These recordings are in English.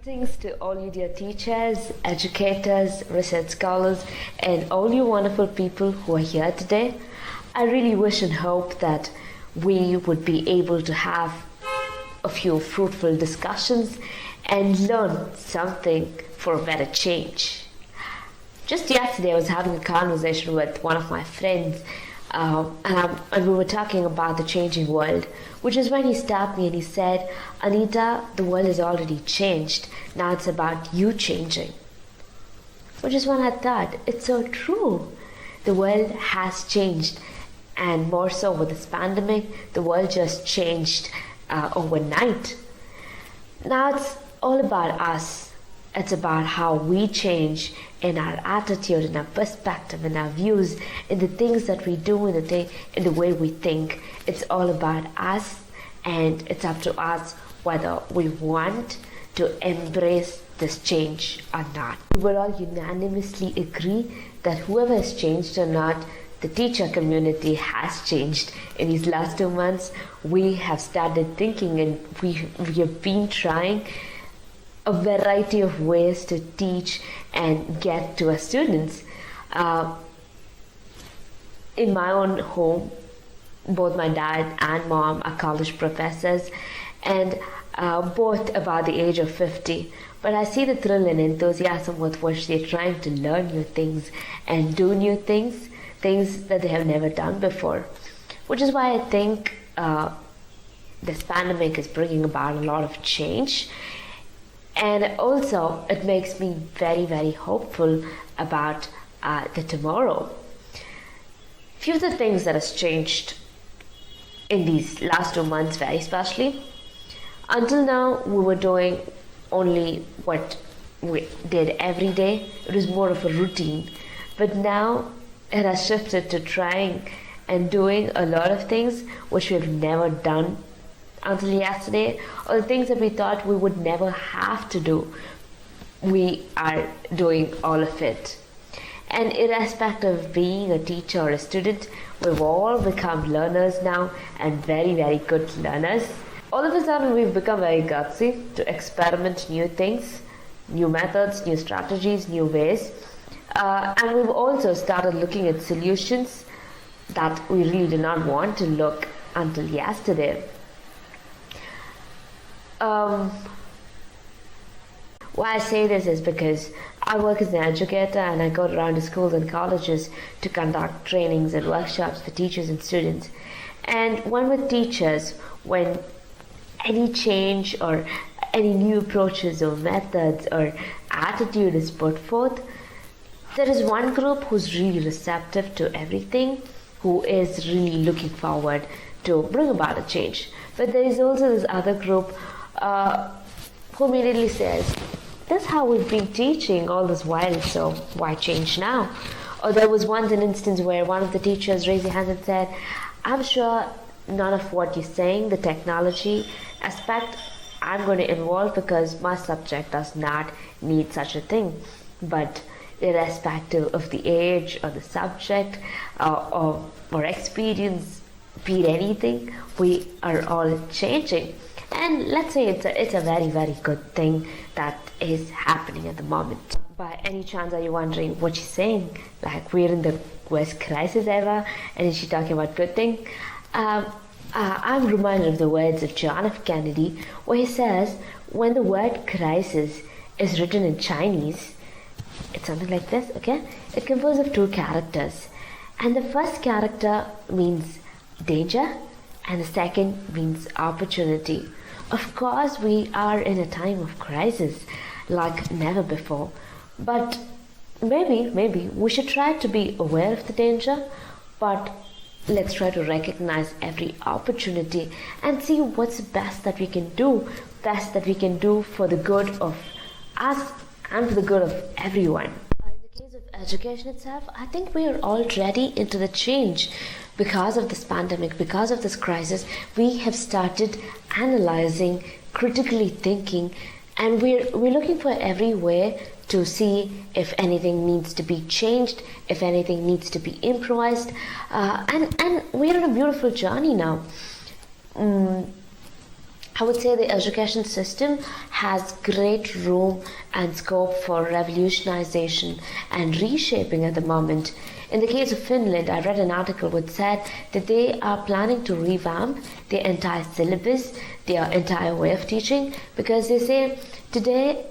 Greetings to all you dear teachers, educators, research scholars, and all you wonderful people who are here today. I really wish and hope that we would be able to have a few fruitful discussions and learn something for a better change. Just yesterday, I was having a conversation with one of my friends, and we were talking about the changing world, which is when he stopped me and he said, Anita, the world has already changed. Now it's about you changing. Which is when I thought, it's so true. The world has changed, and more so with this pandemic, the world just changed overnight. Now it's all about us. It's about how we change in our attitude, in our perspective, in our views, in the things that we do, in the way we think. It's all about us, and it's up to us whether we want to embrace this change or not. We will all unanimously agree that whoever has changed or not, the teacher community has changed. In these last 2 months, we have started thinking, and we have been trying a variety of ways to teach and get to our students. In my own home, both my dad and mom are college professors, and both about the age of 50. But I see the thrill and enthusiasm with which they're trying to learn new things and do new things that they have never done before. Which is why I think this pandemic is bringing about a lot of change. And also, it makes me very, very hopeful about the tomorrow. Few of the things that has changed in these last 2 months, very especially. Until now, we were doing only what we did every day. It was more of a routine. But now, it has shifted to trying and doing a lot of things which we've never done until yesterday, or the things that we thought we would never have to do. We are doing all of it. And irrespective of being a teacher or a student, we've all become learners now, and very, very good learners. All of a sudden, we've become very gutsy to experiment new things, new methods, new strategies, new ways. And we've also started looking at solutions that we really did not want to look until yesterday. Why I say this is because I work as an educator, and I go around to schools and colleges to conduct trainings and workshops for teachers and students. And when with teachers, when any change or any new approaches or methods or attitude is put forth, there is one group who's really receptive to everything, who is really looking forward to bring about a change. But there is also this other group who immediately says, this is how we've been teaching all this while, so why change now? Or there was once an instance where one of the teachers raised their hand and said, I'm sure none of what you're saying, the technology aspect, I'm going to involve because my subject does not need such a thing. But irrespective of the age or the subject or experience, be it anything, we are all changing. And let's say it's a very, very good thing that is happening at the moment. By any chance, are you wondering what she's saying? Like, we're in the worst crisis ever, and is she talking about good thing? I'm reminded of the words of John F. Kennedy, where he says, when the word crisis is written in Chinese, it's something like this, okay? It composed of 2 characters. And the first character means danger, and the second means opportunity. Of course, we are in a time of crisis like never before, but maybe we should try to be aware of the danger, but let's try to recognize every opportunity and see what's the best that we can do for the good of us and for the good of everyone. In the case of education itself, I think we are already into the change. Because of this pandemic, because of this crisis, we have started analyzing, critically thinking, and we're looking for every way to see if anything needs to be changed, if anything needs to be improvised, and we're on a beautiful journey now. I would say the education system has great room and scope for revolutionization and reshaping at the moment. In the case of Finland, I read an article which said that they are planning to revamp their entire syllabus, their entire way of teaching, because they say today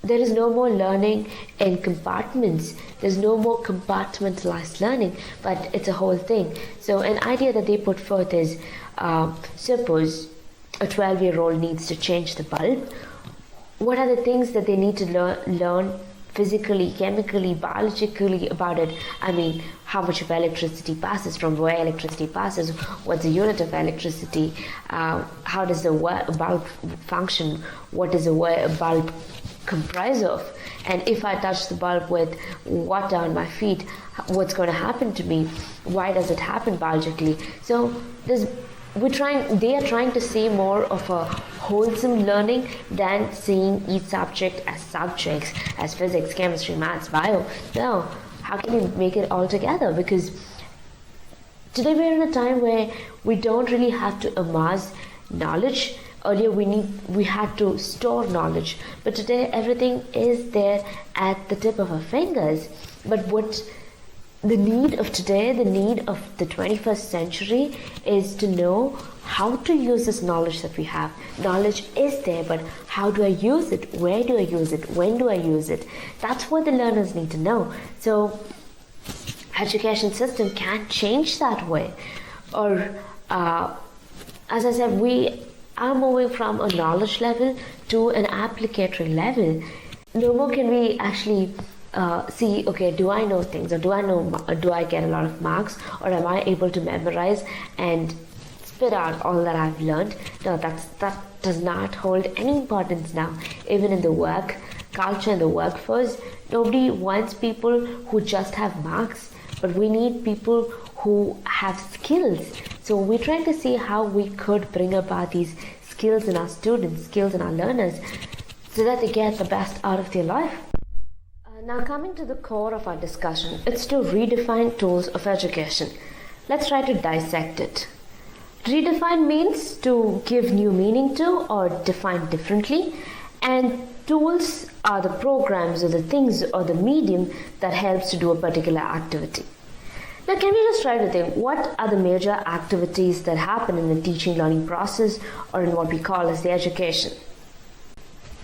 there is no more learning in compartments. There's no more compartmentalized learning, but it's a whole thing. So an idea that they put forth is, suppose a 12-year-old needs to change the bulb. What are the things that they need to learn physically, chemically, biologically about it? I mean, how much of electricity passes, from where electricity passes, what's the unit of electricity, how does the bulb function, what does a bulb comprise of, and if I touch the bulb with water on my feet, what's going to happen to me? Why does it happen biologically? So they are trying to see more of a wholesome learning than seeing each subject as subjects, as physics, chemistry, maths, bio. No, how can you make it all together? Because today we're in a time where we don't really have to amass knowledge. Earlier we had to store knowledge, but today everything is there at the tip of our fingers. But what the need of today, the need of the 21st century, is to know how to use this knowledge that we have. Knowledge is there, but how do I use it? Where do I use it? When do I use it? That's what the learners need to know. So education system can change that way. Or as I said, we are moving from a knowledge level to an applicatory level. No more can we actually see, okay, do I know things, or do I get a lot of marks, or am I able to memorize and spit out all that I've learned? No, that does not hold any importance now. Even in the work culture and the workforce, nobody wants people who just have marks, but we need people who have skills. So we're trying to see how we could bring about these skills in our students, skills in our learners, so that they get the best out of their life. Now coming to the core of our discussion, it's to redefine tools of education. Let's try to dissect it. Redefine means to give new meaning to or define differently, and tools are the programs or the things or the medium that helps to do a particular activity. Now can we just try to think, what are the major activities that happen in the teaching learning process, or in what we call as the education?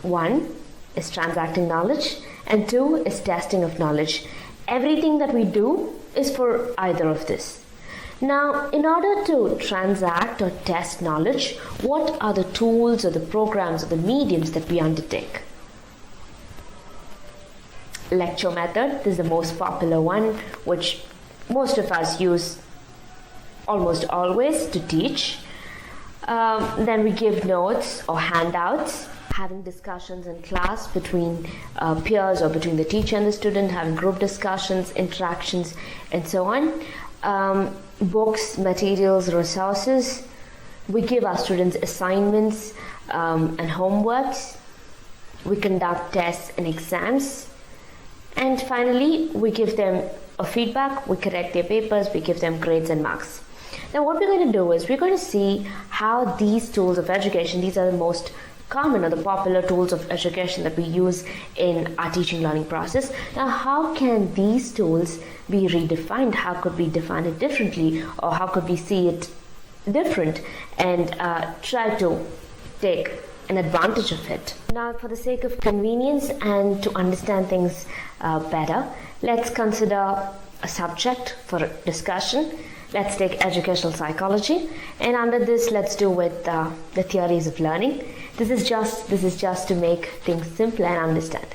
1 is transacting knowledge, and 2 is testing of knowledge. Everything that we do is for either of this. Now, in order to transact or test knowledge, what are the tools or the programs or the mediums that we undertake? Lecture method, this is the most popular one, which most of us use almost always to teach. Then we give notes or handouts, having discussions in class between peers or between the teacher and the student, having group discussions, interactions, and so on. Books, materials, resources. We give our students assignments and homeworks. We conduct tests and exams. And finally, we give them a feedback, we correct their papers, we give them grades and marks. Now what we're going to do is we're going to see how these tools of education, these are the most common or the popular tools of education that we use in our teaching learning process. Now how can these tools be redefined? How could we define it differently, or how could we see it different and try to take an advantage of it? Now, for the sake of convenience and to understand things better, let's consider a subject for discussion. Let's take educational psychology, and under this let's do with the theories of learning. This is just to make things simple and understand.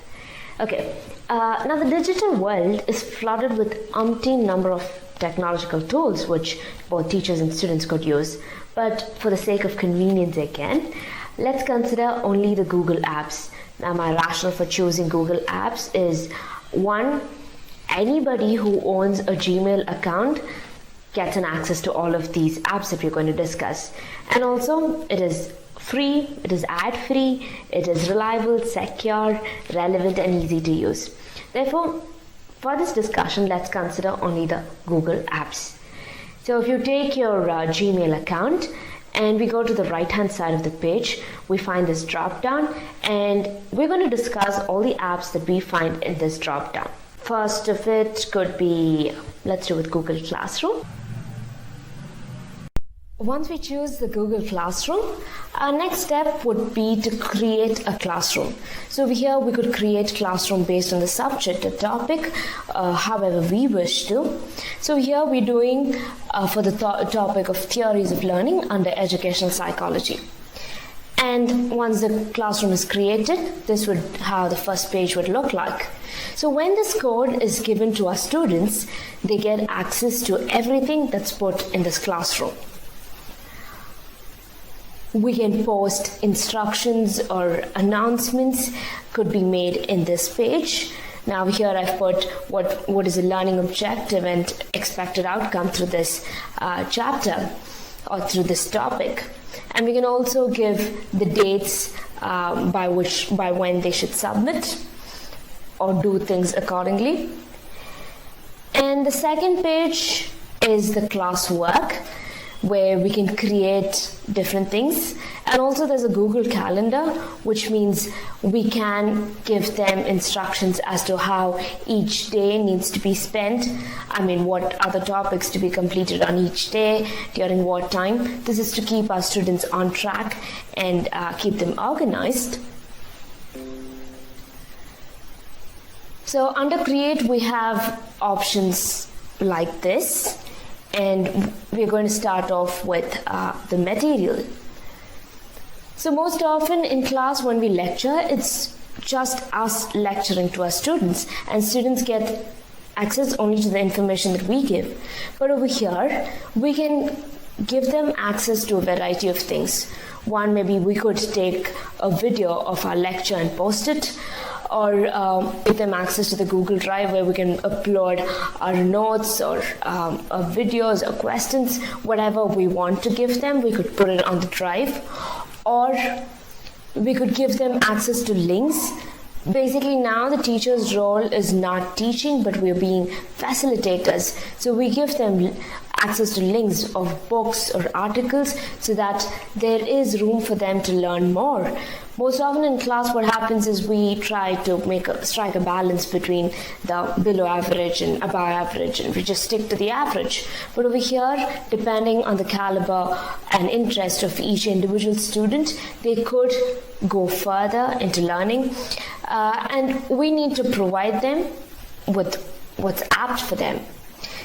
Okay, now the digital world is flooded with umpteen number of technological tools which both teachers and students could use. But for the sake of convenience again, let's consider only the Google apps. Now my rationale for choosing Google apps is, 1, anybody who owns a Gmail account gets an access to all of these apps that we're going to discuss. And also it is free, it is ad-free, it is reliable, secure, relevant and easy to use. Therefore, for this discussion, let's consider only the Google apps. So if you take your Gmail account and we go to the right hand side of the page, we find this drop down, and we're going to discuss all the apps that we find in this drop down. First of it could be, let's do with Google Classroom. Once we choose the Google Classroom, our next step would be to create a classroom. So over here we could create classroom based on the subject or topic, however we wish to. So here we're doing for the topic of theories of learning under educational psychology. And once the classroom is created, this would how the first page would look like. So when this code is given to our students, they get access to everything that's put in this classroom. We can post instructions or announcements could be made in this page. Now here I've put what is a learning objective and expected outcome through this chapter or through this topic. And we can also give the dates by when they should submit or do things accordingly. And the second page is the classwork, where we can create different things. And also there's a Google Calendar, which means we can give them instructions as to how each day needs to be spent. I mean, what other topics to be completed on each day, during what time. This is to keep our students on track and keep them organized. So under Create, we have options like this. And we're going to start off with the material. So most often in class when we lecture, it's just us lecturing to our students, and students get access only to the information that we give. But over here, we can give them access to a variety of things. One, maybe we could take a video of our lecture and post it, or give them access to the Google Drive where we can upload our notes or videos or questions, whatever we want to give them, we could put it on the drive. Or we could give them access to links. Basically now the teacher's role is not teaching, but we're being facilitators. So we give them access to links of books or articles so that there is room for them to learn more. Most often in class what happens is we try to strike a balance between the below average and above average, and we just stick to the average. But over here, depending on the caliber and interest of each individual student, they could go further into learning, and we need to provide them with what's apt for them.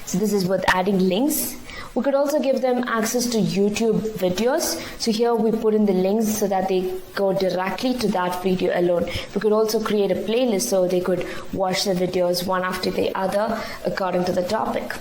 So this is with adding links. We could also give them access to YouTube videos. So here we put in the links so that they go directly to that video alone. We could also create a playlist so they could watch the videos one after the other according to the topic.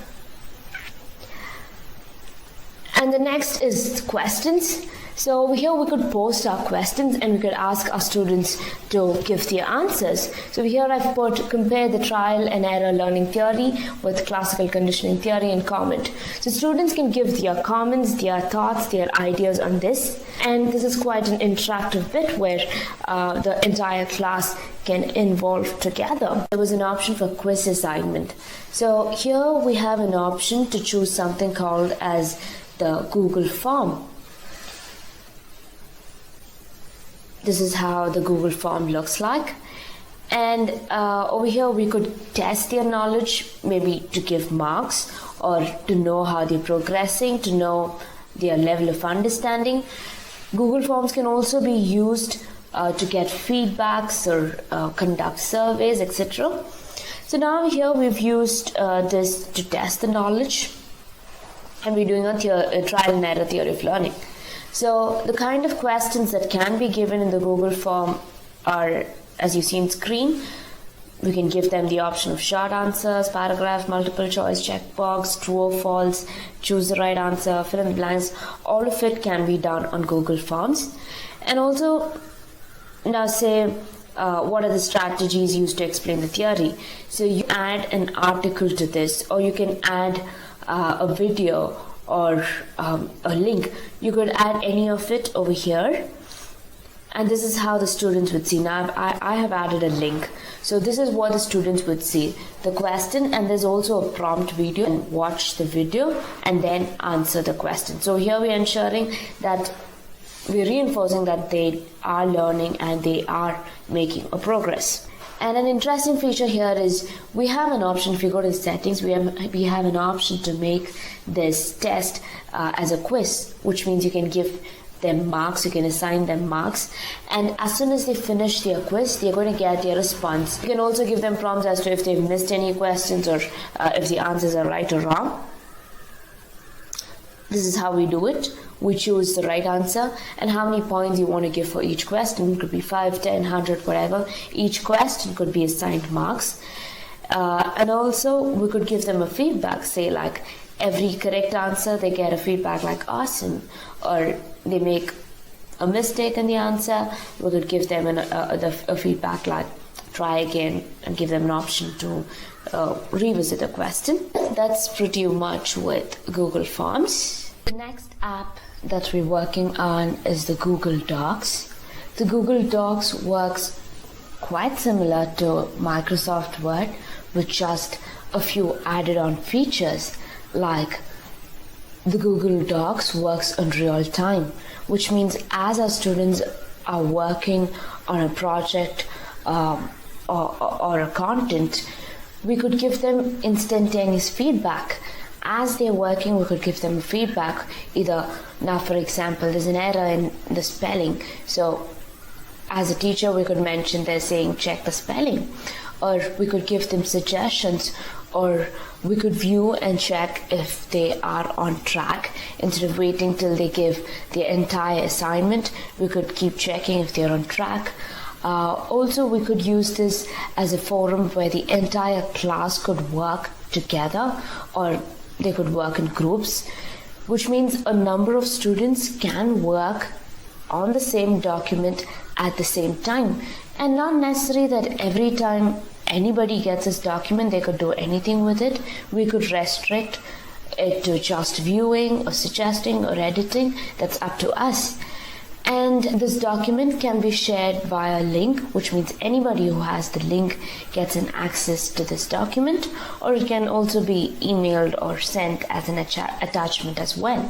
And the next is questions. So over here we could post our questions and we could ask our students to give their answers. So here I've put compare the trial and error learning theory with classical conditioning theory and comment. So students can give their comments, their thoughts, their ideas on this. And this is quite an interactive bit where the entire class can involve together. There was an option for quiz assignment. So here we have an option to choose something called as the Google form. This is how the Google form looks like. And over here we could test their knowledge, maybe to give marks or to know how they're progressing, to know their level of understanding. Google Forms can also be used to get feedbacks or conduct surveys, etc. So now here we've used this to test the knowledge, and we're doing a trial and error theory of learning. So the kind of questions that can be given in the Google form are, as you see on screen, we can give them the option of short answers, paragraph, multiple choice, checkbox, true or false, choose the right answer, fill in the blanks. All of it can be done on Google Forms. And also, now say, what are the strategies used to explain the theory? So you add an article to this, or you can add a video or a link. You could add any of it over here, And this is how the students would see. Now I have added a link. So this is what the students would see. The question, and there's also a prompt video, and watch the video and then answer the question. So here we are ensuring that we're reinforcing that they are learning and they are making a progress. And an interesting feature here is we have an option. If you go to the settings, we have an option to make this test as a quiz, which means you can give them marks, you can assign them marks, and as soon as they finish their quiz, they're going to get their response. You can also give them prompts as to if they've missed any questions or if the answers are right or wrong. This is how we do it. We choose the right answer and how many points you want to give for each question. It could be 5, 10, 100, whatever. Each question could be assigned marks. And also we could give them a feedback, say like every correct answer they get a feedback like awesome, or they make a mistake in the answer, we could give them a feedback like try again and give them an option to revisit the question. That's pretty much with Google Forms. The next app that we're working on is the Google Docs. The Google Docs works quite similar to Microsoft Word with just a few added on features, like the Google Docs works in real time, which means as our students are working on a project or a content, we could give them instantaneous feedback. As they're working, we could give them feedback. Either now, for example, there's an error in the spelling. So as a teacher, we could mention they're saying check the spelling, or we could give them suggestions, or we could view and check if they are on track. Instead of waiting till they give the entire assignment, we could keep checking if they're on track. Also, we could use this as a forum where the entire class could work together, or they could work in groups, which means a number of students can work on the same document at the same time, and not necessary that every time anybody gets this document they could do anything with it. We could restrict it to just viewing or suggesting or editing. That's up to us. And this document can be shared via a link, which means anybody who has the link gets an access to this document, or it can also be emailed or sent as an attachment as well.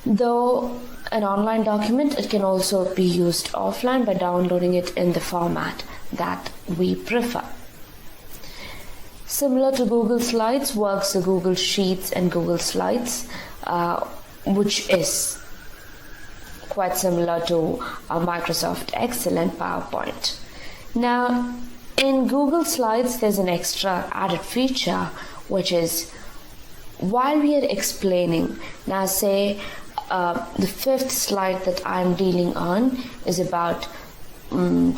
Though an online document, it can also be used offline by downloading it in the format that we prefer. Similar to Google Slides works the Google Sheets and Google Slides, which is quite similar to Microsoft Excel and PowerPoint. Now, in Google Slides, there's an extra added feature, which is while we are explaining, now say the fifth slide that I'm dealing on is about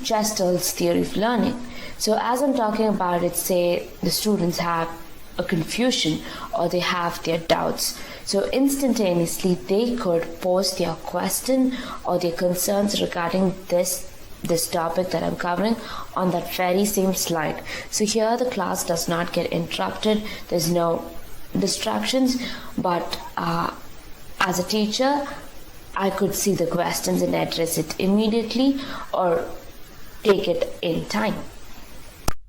Chester's theory of learning. So as I'm talking about it, say the students have a confusion or they have their doubts. So instantaneously they could post their question or their concerns regarding this topic that I'm covering on that very same slide. So here the class does not get interrupted. There's no distractions, but as a teacher, I could see the questions and address it immediately or take it in time.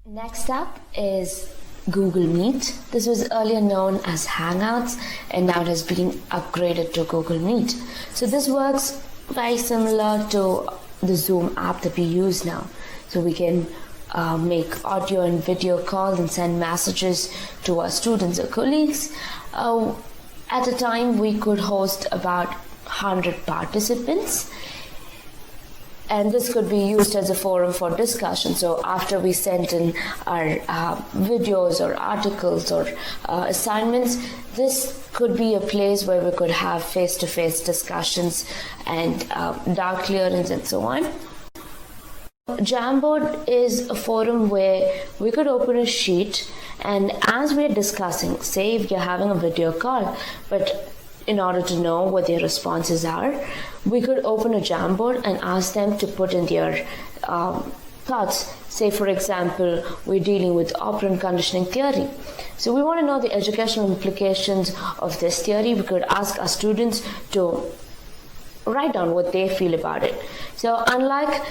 Next up is Google Meet. This was earlier known as Hangouts and now it has been upgraded to Google Meet. So this works very similar to the Zoom app that we use now. So we can make audio and video calls and send messages to our students or colleagues. At a time, we could host about 100 participants, and this could be used as a forum for discussion. So after we sent in our videos or articles or assignments, this could be a place where we could have face-to-face discussions and doubt clearance and so on. Jamboard is a forum where we could open a sheet, and as we're discussing, say if you're having a video call, but in order to know what their responses are, we could open a Jamboard and ask them to put in their thoughts. Say for example, we're dealing with operant conditioning theory. So we want to know the educational implications of this theory. We could ask our students to write down what they feel about it. So unlike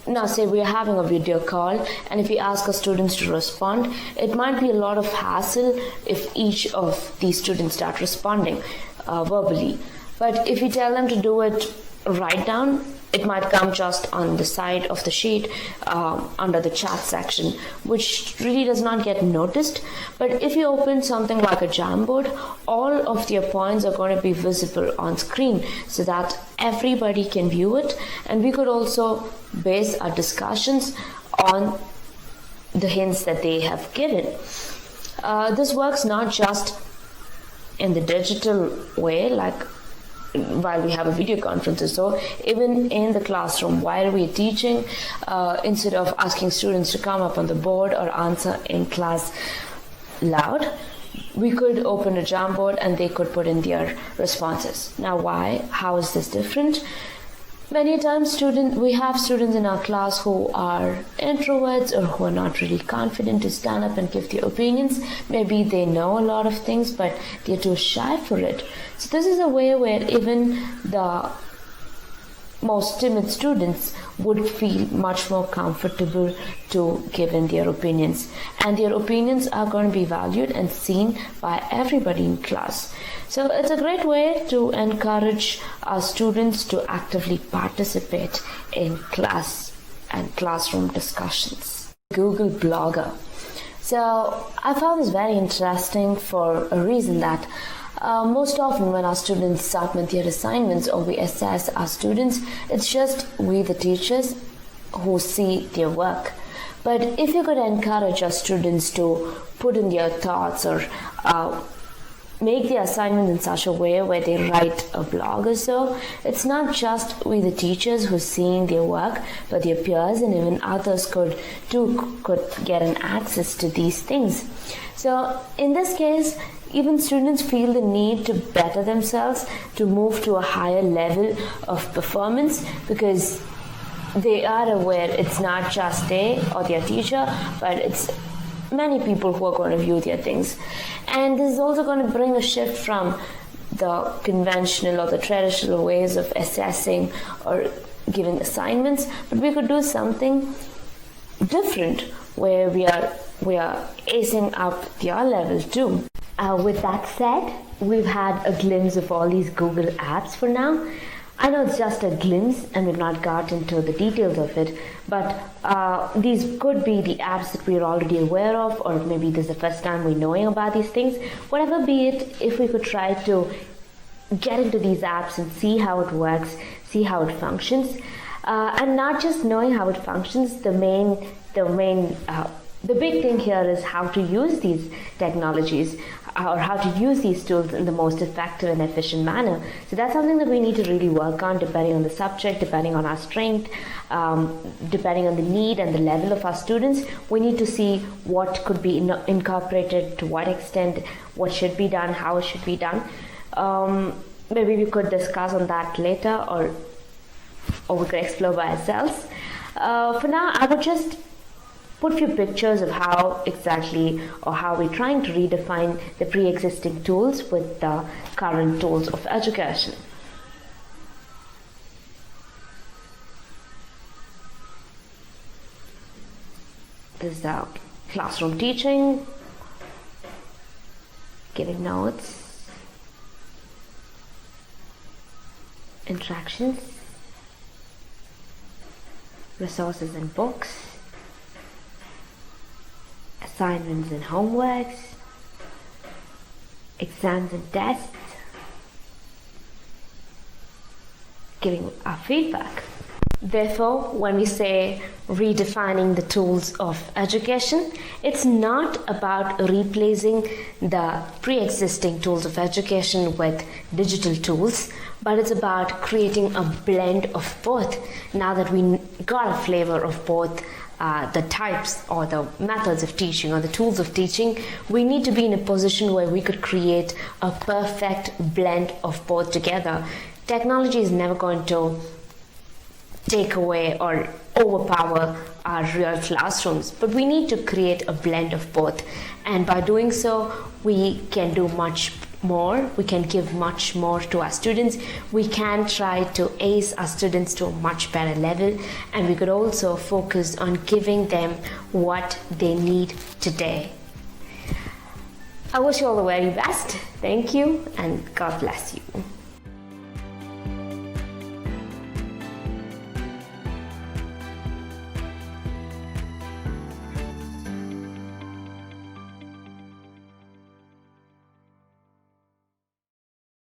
now say we're having a video call, and if we ask our students to respond, it might be a lot of hassle if each of these students start responding verbally. But if you tell them to do it write down, it might come just on the side of the sheet under the chat section, which really does not get noticed. But if you open something like a Jamboard, all of their points are going to be visible on screen so that everybody can view it, and we could also base our discussions on the hints that they have given. This works not just in the digital way, like while we have a video conferences. So even in the classroom, while we're teaching, instead of asking students to come up on the board or answer in class loud, we could open a Jamboard and they could put in their responses. Now why? How is this different? Many times we have students in our class who are introverts or who are not really confident to stand up and give their opinions. Maybe they know a lot of things, but they're too shy for it. So this is a way where even the most timid students would feel much more comfortable to give in their opinions, and their opinions are going to be valued and seen by everybody in class. So it's a great way to encourage our students to actively participate in class and classroom discussions. Google Blogger. So I found this very interesting for a reason that most often when our students submit their assignments or we assess our students, it's just we the teachers who see their work. But if you could encourage our students to put in their thoughts or make the assignment in such a way where they write a blog or so, it's not just we the teachers who's seeing their work, but their peers and even others could get an access to these things. So in this case, even students feel the need to better themselves, to move to a higher level of performance, because they are aware it's not just they or their teacher, but it's many people who are going to view their things. And this is also going to bring a shift from the conventional or the traditional ways of assessing or giving assignments, but we could do something different where we are acing up their level too. With that said, we've had a glimpse of all these Google apps for now. I know it's just a glimpse and we've not got into the details of it, but these could be the apps that we're already aware of, or maybe this is the first time we're knowing about these things. Whatever be it, if we could try to get into these apps and see how it works, see how it functions, and not just knowing how it functions, the big thing here is how to use these technologies or how to use these tools in the most effective and efficient manner. So that's something that we need to really work on, depending on the subject, depending on our strength, depending on the need and the level of our students. We need to see what could be incorporated, to what extent, what should be done, how it should be done. Maybe we could discuss on that later, or we could explore by ourselves. For now, I would just put few pictures of how exactly or how we're trying to redefine the pre-existing tools with the current tools of education. This is the classroom teaching, giving notes, interactions, resources and books, assignments and homeworks, exams and tests, giving our feedback. Therefore, when we say redefining the tools of education, it's not about replacing the pre-existing tools of education with digital tools, but it's about creating a blend of both. Now that we got a flavor of both the types or the methods of teaching or the tools of teaching, we need to be in a position where we could create a perfect blend of both together. Technology is never going to take away or overpower our real classrooms, but we need to create a blend of both, and by doing so we can do much more, we can give much more to our students, we can try to ace our students to a much better level, and we could also focus on giving them what they need today. I wish you all the very best. Thank you, and God bless you.